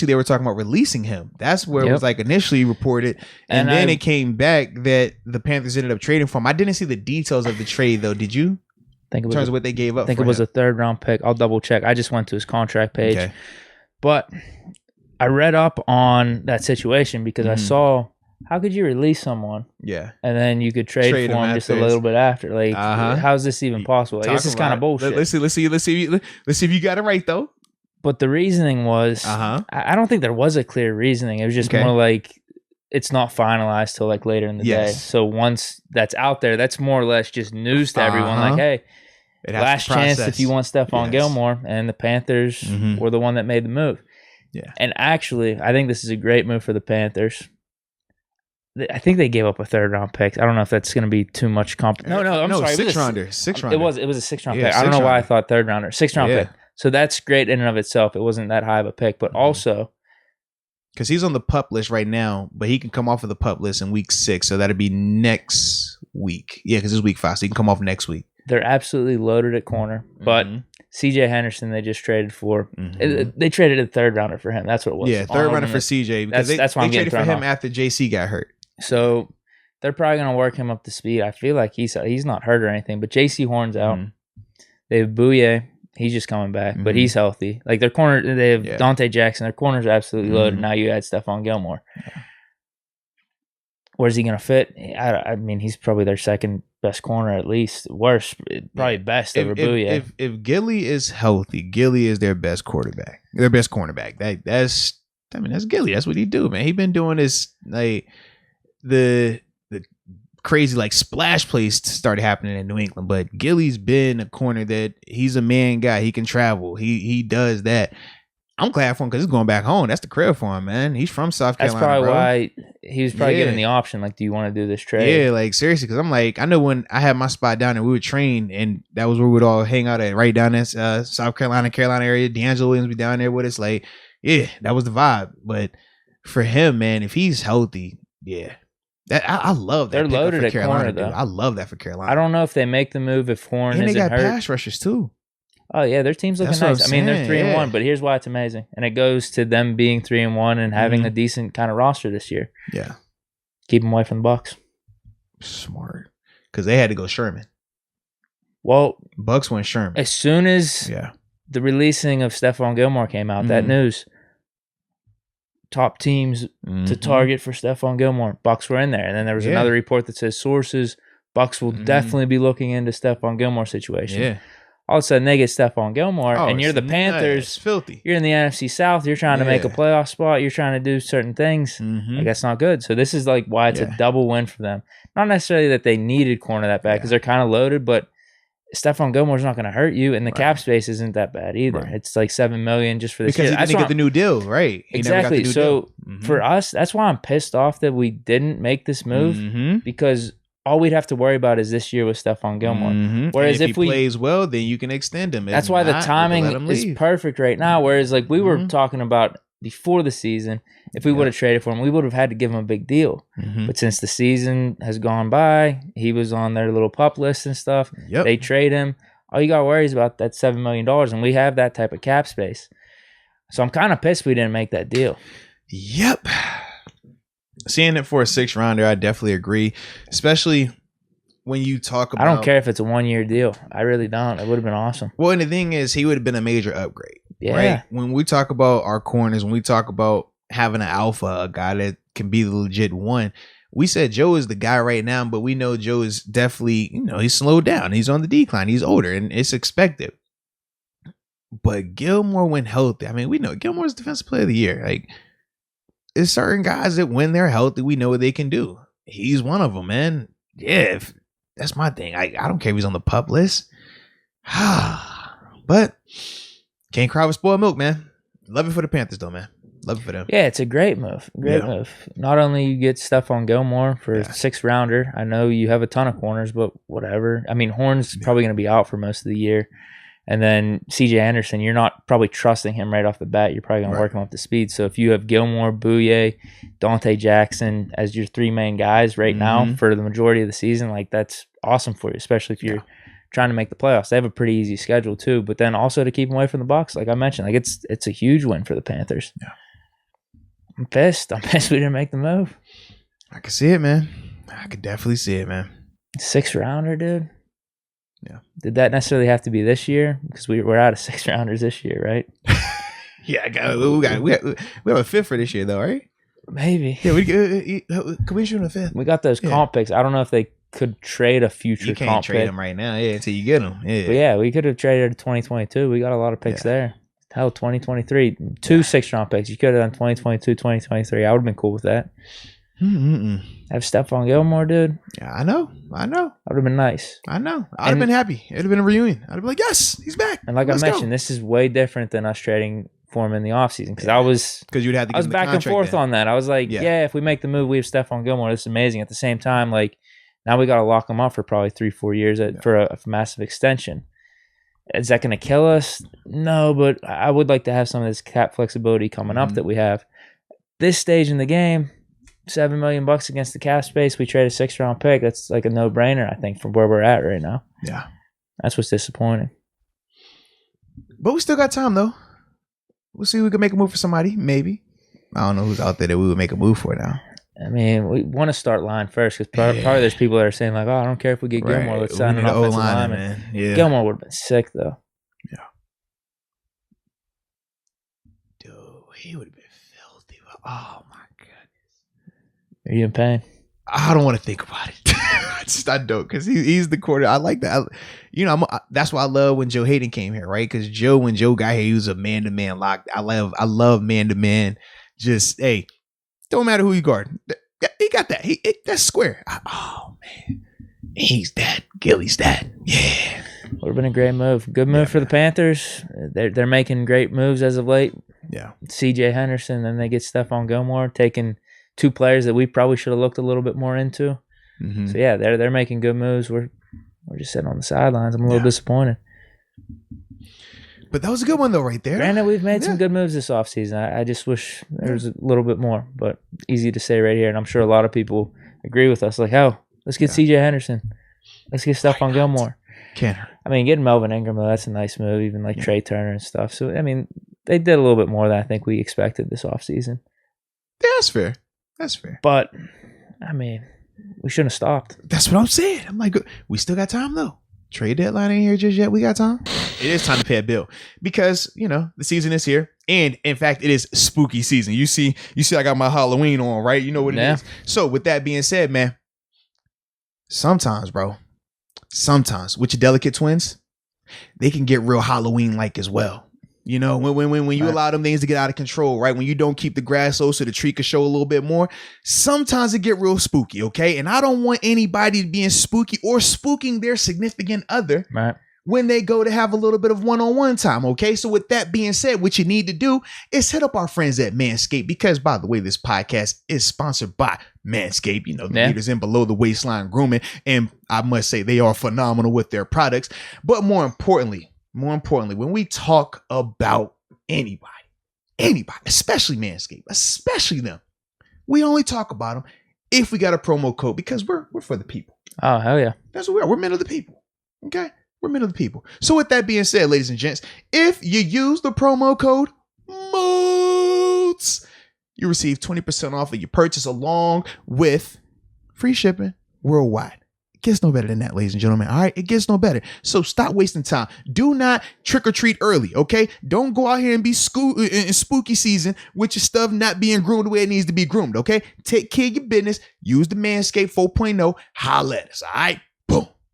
they were talking about releasing him. That's where it was like initially reported, and then it came back that the Panthers ended up trading for him. I didn't see the details of the trade though. Did you? Think it was in terms of what they gave up. I think it was a 3rd round pick. I'll double check. I just went to his contract page, but I read up on that situation because I saw, how could you release someone? Yeah, and then you could trade for him just a little bit after. Like, how is this even possible? Like, this is kind of bullshit. Let's see if you got it right though. But the reasoning was, I don't think there was a clear reasoning. It was just more like it's not finalized till like later in the day. So once that's out there, that's more or less just news to everyone. Like, hey, last chance if you want Stephon Gilmore, and the Panthers were the one that made the move. Yeah, and actually, I think this is a great move for the Panthers. I think they gave up a 3rd round pick. I don't know if that's going to be too much I'm sorry. 6th rounder. It was a 6th round pick. I don't know why I thought 3rd rounder. 6th round pick. So that's great in and of itself. It wasn't that high of a pick, but also because he's on the PUP list right now, but he can come off of the PUP list in week 6, so that'd be next week. Yeah, because it's week 5, so he can come off next week. They're absolutely loaded at corner, but CJ Henderson they just traded for. They traded a 3rd rounder for him. That's what it was. Yeah, 3rd rounder for CJ because that's why they traded for him after JC got hurt. So they're probably going to work him up to speed. I feel like he's not hurt or anything, but JC Horn's out. They have Bouye. He's just coming back, but he's healthy. Like their corner, they have Dante Jackson. Their corners are absolutely loaded. Now you add Stephon Gilmore. Where's he going to fit? I mean, he's probably their 2nd best corner at least. Worst, probably best over Bouye. If Gilly is healthy, Gilly is their best quarterback. Their best cornerback. That's Gilly. That's what he do, man. He been doing this like the crazy like splash plays started happening in New England, but Gilly's been a corner that he's a man guy. He can travel. He does that. I'm glad for him because he's going back home. That's the crib for him, man. He's from South Carolina. That's probably bro. why he was probably given the option. Like, do you want to do this trade? Yeah, like seriously, because I'm like, I know when I had my spot down there, we would train, and that was where we'd all hang out at, right down in South Carolina area. D'Angelo Williams be down there with us. Like, yeah, that was the vibe. But for him, man, if he's healthy, yeah. I love that. They're loaded at corner, though. I love that for Carolina. I don't know if they make the move if Horn isn't hurt. And they got pass rushers, too. Oh, yeah, their team's looking nice. I mean, they're 3-1, but here's why it's amazing. And it goes to them being 3-1 and having a decent kind of roster this year. Yeah. Keep them away from the Bucks. Smart. Because they had to go Sherman. Well, Bucks went Sherman. As soon as the releasing of Stephon Gilmore came out, that news, top teams to target for Stephon Gilmore, Bucks were in there. And then there was another report that says sources, Bucks will definitely be looking into Stephon Gilmore's situation. Yeah. All of a sudden, they get Stephon Gilmore, and you're the Panthers. It's filthy. You're in the NFC South. You're trying to make a playoff spot. You're trying to do certain things. Like, that's not good. So this is like why it's a double win for them. Not necessarily that they needed corner that bad because they're kind of loaded, but Stephon Gilmore's not going to hurt you, and the cap space isn't that bad either. It's like $7 million just for this because year. he didn't get the new deal, right? He exactly. Never got the new deal. For us, that's why I'm pissed off that we didn't make this move because all we'd have to worry about is this year with Stephon Gilmore. Whereas if he plays well, then you can extend him. That's why the timing is perfect right now. Whereas like we were talking about before the season, if we would have traded for him, we would have had to give him a big deal. But since the season has gone by, he was on their little pup list and stuff. They trade him. All you got to worry is about that $7 million, and we have that type of cap space. So I'm kind of pissed we didn't make that deal. Yep. Seeing it for a 6th rounder, I definitely agree. Especially when you talk about... I don't care if it's a 1-year deal. I really don't. It would have been awesome. Well, and the thing is, he would have been a major upgrade. Yeah. Right? When we talk about our corners, when we talk about having an alpha, a guy that can be the legit one, we said Joe is the guy right now, but we know Joe is definitely, he's slowed down. He's on the decline. He's older, and it's expected. But Gilmore, when healthy, I mean, we know Gilmore's Defensive Player of the Year. Like, there's certain guys that when they're healthy, we know what they can do. He's one of them, man. Yeah, that's my thing. I don't care if he's on the pup list. But can't cry with spoiled milk, man. Love it for the Panthers, though, man. Love it for them. Yeah, it's a great move. Great move. Not only you get Stephon Gilmore for a 6th rounder. I know you have a ton of corners, but whatever. I mean, Horn's probably going to be out for most of the year. And then CJ Anderson, you're not probably trusting him right off the bat. You're probably going to work him up to speed. So if you have Gilmore, Bouye, Dante Jackson as your 3 main guys right now for the majority of the season, like that's awesome for you, especially if you're trying to make the playoffs. They have a pretty easy schedule too. But then also to keep them away from the Bucs, like I mentioned, like it's a huge win for the Panthers. Yeah. I'm pissed. I'm pissed we didn't make the move. I can see it, man. I could definitely see it, man. 6th rounder, dude. Yeah. Did that necessarily have to be this year? Because we're out of 6th rounders this year, right? Yeah, we have a 5th for this year, though, right? Maybe. Yeah, can we shoot a 5th? We got those comp picks. I don't know if they could trade a future comp pick. You can't trade them right now, until you get them. Yeah. But yeah, we could have traded 2022. We got a lot of picks there. Hell, 2023. 2 6th-round picks. You could have done 2022, 2023. I would have been cool with that. Have Stephon Gilmore, dude. Yeah, I know. That would have been nice. I know. I'd have been happy. It would have been a reunion. I'd have been like, yes, he's back. And like I mentioned, this is way different than us trading for him in the offseason. Because I was back and forth on that. I was like, if we make the move, we have Stephon Gilmore. This is amazing. At the same time, like, now we got to lock him up for probably 3-4 years for a massive extension. Is that going to kill us? No, but I would like to have some of this cap flexibility coming up that we have. This stage in the game, $7 million against the cap space. We trade a 6th-round pick. That's like a no-brainer, I think, from where we're at right now. Yeah. That's what's disappointing. But we still got time, though. We'll see if we can make a move for somebody, maybe. I don't know who's out there that we would make a move for now. I mean, we want to start line first because probably there's people that are saying, like, I don't care if we get Gilmore. Let's sign an offensive lineman. Man. Yeah. Gilmore would have been sick, though. Yeah. Dude, he would have been filthy. Oh, my goodness. Are you in pain? I don't want to think about it. I don't, because he's the quarter. I like that. That's why I love when Joe Hayden came here, right? Because when Joe got here, he was a man-to-man lock. I love man-to-man. Just, hey, don't matter who you guard. He got that. That's square. Oh, man. He's that. Gilly's that. Yeah. Would have been a great move. Good move for the Panthers. They're making great moves as of late. Yeah. C.J. Henderson, then they get Stephon Gilmore, taking 2 players that we probably should have looked a little bit more into. Mm-hmm. So, yeah, they're making good moves. We're just sitting on the sidelines. I'm a little disappointed. But that was a good one, though, right there. Granted, we've made some good moves this offseason. I just wish there was a little bit more, but easy to say right here. And I'm sure a lot of people agree with us. Like, let's get C.J. Henderson. Let's get Stephon Gilmore. Can't hurt. I mean, getting Melvin Ingram, though, that's a nice move, even like Trey Turner and stuff. So, I mean, they did a little bit more than I think we expected this offseason. Yeah, that's fair. That's fair. But, I mean, we shouldn't have stopped. That's what I'm saying. I'm like, we still got time, though. Trade deadline ain't here just yet. We got time. It is time to pay a bill because, the season is here. And in fact, it is spooky season. You see, I got my Halloween on, right? You know what it is. So with that being said, man, sometimes with your delicate twins, they can get real Halloween-like as well. When you allow them things to get out of control, right? When you don't keep the grass low so the tree can show a little bit more, sometimes it get real spooky, okay? And I don't want anybody being spooky or spooking their significant other when they go to have a little bit of one-on-one time, okay? So with that being said, what you need to do is hit up our friends at Manscaped because, by the way, this podcast is sponsored by Manscaped, the leaders in below the waistline grooming. And I must say they are phenomenal with their products. But more importantly, when we talk about anybody, especially Manscaped, especially them, we only talk about them if we got a promo code because we're for the people. Oh, hell yeah. That's what we are. We're men of the people. Okay? We're men of the people. So with that being said, ladies and gents, if you use the promo code MOOTS, you receive 20% off of your purchase along with free shipping worldwide. It gets no better than that, ladies and gentlemen. All right, it gets no better. So stop wasting time. Do not trick or treat early, okay? Don't go out here and be in spooky season with your stuff not being groomed the way it needs to be groomed, okay? Take care of your business. Use the Manscaped 4.0. Holla at us, all right?